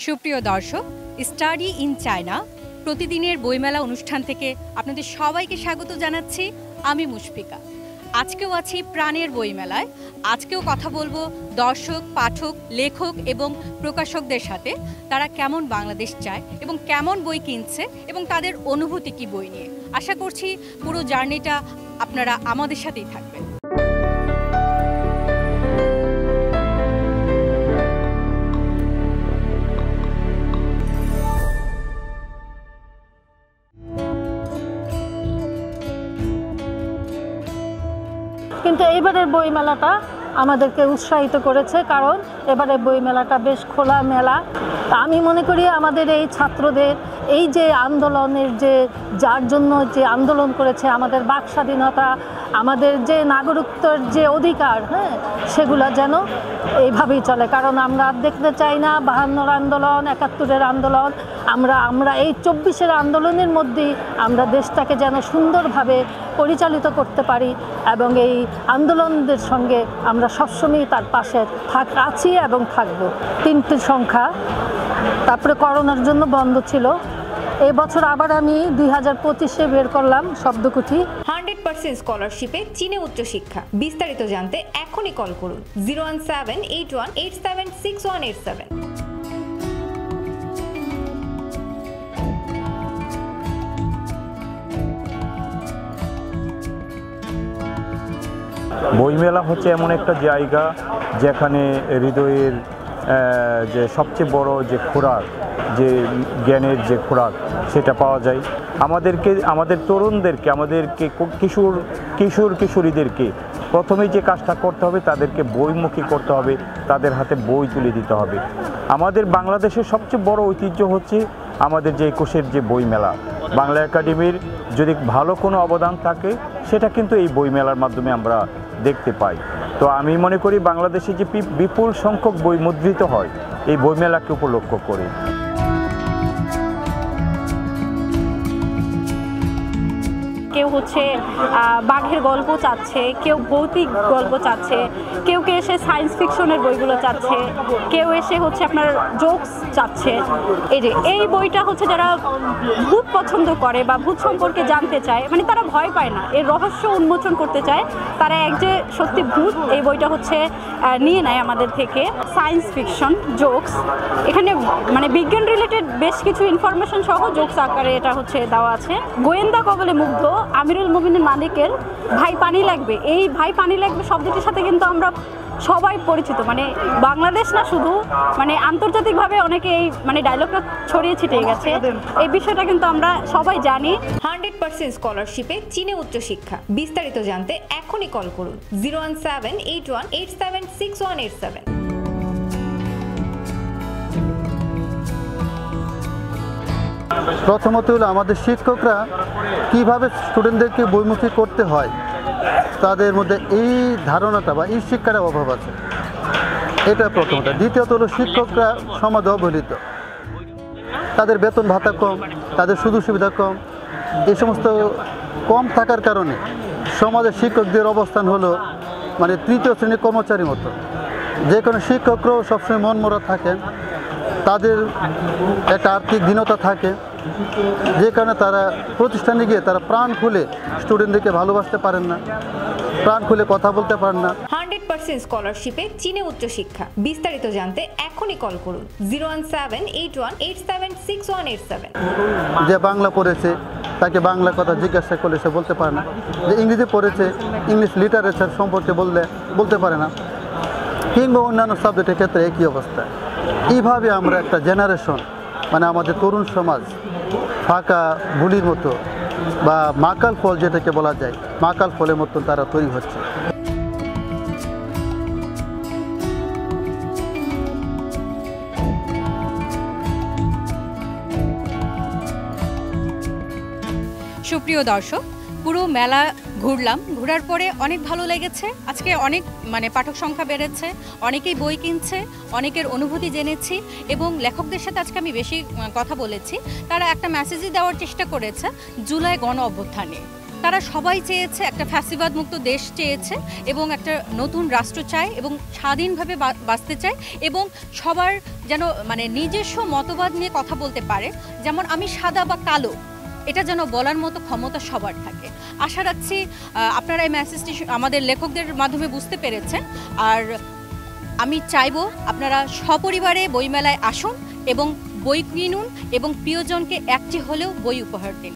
সুপ্রিয় দর্শক, study in China প্রতিদিনের বইমেলা অনুষ্ঠান থেকে আপনাদের সবাইকে স্বাগত জানাচ্ছি। আমি মুশফিকা। আজকেও আছি প্রাণের বইমেলায়। আজকেও কথা বলবো দর্শক, পাঠক, লেখক এবং প্রকাশকদের সাথে। তারা কেমন বাংলাদেশ চায় এবং কেমন বই কিনছে এবং তাদের অনুভূতি কি বই নিয়ে। আশা করছি পুরো জার্নিটা আপনারা আমাদের সাথেই থাকবেন। কিন্তু এবারের বইমেলাটা আমাদেরকে উৎসাহিত করেছে, কারণ এবারের বইমেলাটা বেশ খোলা মেলা। আমি মনে করি আমাদের এই ছাত্রদের এই যে আন্দোলনের যার জন্য যে আন্দোলন করেছে, আমাদের বাক স্বাধীনতা, আমাদের যে নাগরিকত্বের যে অধিকার, সেগুলো যেন এইভাবেই চলে। কারণ আমরা দেখতে চাই না 52-র আন্দোলন, 71-এর আন্দোলন। আমরা এই 24-এর আন্দোলনের মধ্যেই আমরা দেশটাকে যেন সুন্দরভাবে পরিচালিত করতে পারি এবং এই আন্দোলনদের সঙ্গে আমরা সবসময় তার পাশে আছি এবং থাকব। 3টি সংখ্যা, তারপরে করোনার জন্য বন্ধ ছিল। এই বছর আবার আমি 2025-এ বের করলাম শব্দকুঠি। 100% স্কলারশিপে চীনে উচ্চশিক্ষা। বিস্তারিত জানতে এখনই কল করুন 01781876187। বইমেলা হচ্ছে এমন একটা জায়গা যেখানে হৃদয়ের যে সবচেয়ে বড় যে খোরাক, যে জ্ঞানের যে খোরাক, সেটা পাওয়া যায়। আমাদের তরুণদেরকে, আমাদেরকে কিশোরীদেরকে প্রথমেই যে কাজটা করতে হবে, তাদেরকে বইমুখী করতে হবে, তাদের হাতে বই তুলে দিতে হবে। আমাদের বাংলাদেশের সবচেয়ে বড় ঐতিহ্য হচ্ছে আমাদের যে 21-এর যে বইমেলা। বাংলা একাডেমির যদি ভালো কোনো অবদান থাকে, সেটা কিন্তু এই বইমেলার মাধ্যমে আমরা দেখতে পাই। তো আমি মনে করি বাংলাদেশে যে বিপুল সংখ্যক বই মুদ্রিত হয় এই বইমেলাকে উপলক্ষ করে। কেউ বাঘের গল্প চাচ্ছে, কেউ ভৌতিক গল্প চাচ্ছে, কেউ এসে সায়েন্স ফিকশনের বইগুলো চাচ্ছে, কেউ এসে আপনার জোকস চাচ্ছে। এই বইটা যারা ভূত পছন্দ করে বা ভূত সম্পর্কে জানতে চায়, তারা ভয় পায় না, এর রহস্য উন্মোচন করতে চায়, তারা যে সত্যি ভূত, এই বইটা নিয়ে নেয় আমাদের থেকে। সায়েন্স ফিকশন, জোকস, এখানে বিজ্ঞান রিলেটেড বেশ কিছু ইনফরমেশন সহ জোকস আকারে এটা দেওয়া আছে। গোয়েন্দা কবলে মুগ্ধ আমিরুল মুমিনিন মালিকের ভাই পানি লাগবে, এই ভাই পানি লাগবে শব্দটির সাথে কিন্তু আমরা সবাই পরিচিত। বাংলাদেশ না শুধু, আন্তর্জাতিকভাবে অনেকে এই ডায়লগটা ছড়িয়ে ছিটিয়ে গেছে। এই বিষয়টা কিন্তু আমরা সবাই জানি। 100% স্কলারশিপে চীনে উচ্চশিক্ষা। বিস্তারিত জানতে এখনই কল করুন 01781876187। প্রথমত হলো আমাদের শিক্ষকরা কিভাবে স্টুডেন্টদেরকে বইমুখী করতে হয়, তাদের মধ্যে এই ধারণাটা বা এই শিক্ষার অভাব আছে, এটা প্রথমত। দ্বিতীয়ত হলো শিক্ষকরা সমাজে অবহেলিত, তাদের বেতন ভাতা কম, তাদের সুযোগ সুবিধা কম। এই সমস্ত কম থাকার কারণে সমাজের শিক্ষকদের অবস্থান হলো তৃতীয় শ্রেণীর কর্মচারীর মতো। যে কোনো শিক্ষকরাও সবসময় মনমরা থাকেন, তাদের একটা আর্থিক দীনতা থাকে, যে কারণে তারা প্রতিষ্ঠানে গিয়ে তারা প্রাণ খুলে স্টুডেন্টদেরকে ভালোবাসতে পারেন না, প্রাণ খুলে কথা বলতে পারেন না। 100% স্কলারশিপে চীনে উচ্চশিক্ষা। বিস্তারিত জানতে এখনই কল করুন 01781876187। যে বাংলা পড়েছে তাকে বাংলা কথা জিজ্ঞাসা করলে সে বলতে পারে না, যে ইংরেজি পড়েছে ইংলিশ লিটারেচার সম্পর্কে বলতে পারে না, কিংবা অন্যান্য সাবজেক্টের ক্ষেত্রে একই অবস্থা। এইভাবে আমরা একটা জেনারেশন, আমাদের তরুণ সমাজ ফাঁকা বুলির মতো বা মাকাল ফল, যেটাকে বলা যায় মাকাল ফলের মতো তারা তৈরি হচ্ছে। সুপ্রিয় দর্শক, পুরো মেলা ঘোরার পরে অনেক ভালো লেগেছে। আজকে অনেক পাঠক সংখ্যা বেড়েছে, অনেকেই বই কিনছে, অনেকের অনুভূতি জেনেছি এবং লেখকদের সাথে আজকে আমি বেশি কথা বলেছি। তারা একটা মেসেজই দেওয়ার চেষ্টা করেছে জুলাই গণ অভ্যুত্থানে। তারা সবাই চেয়েছে একটা ফ্যাসিবাদ মুক্ত দেশ চেয়েছে এবং একটা নতুন রাষ্ট্র চায় এবং স্বাধীনভাবে বাঁচতে চায় এবং সবার যেন মানে নিজস্ব মতবাদ নিয়ে কথা বলতে পারে, যেমন আমি সাদা বা কালো এটা যেন বলার মতো ক্ষমতা সবার থাকে। আশা রাখছি আপনারা এই মেসেজটি আমাদের লেখকদের মাধ্যমে বুঝতে পেরেছেন। আর আমি চাইবো আপনারা সপরিবারে বইমেলায় আসুন এবং বই কিনুন এবং প্রিয়জনকে একটি হলেও বই উপহার দিন।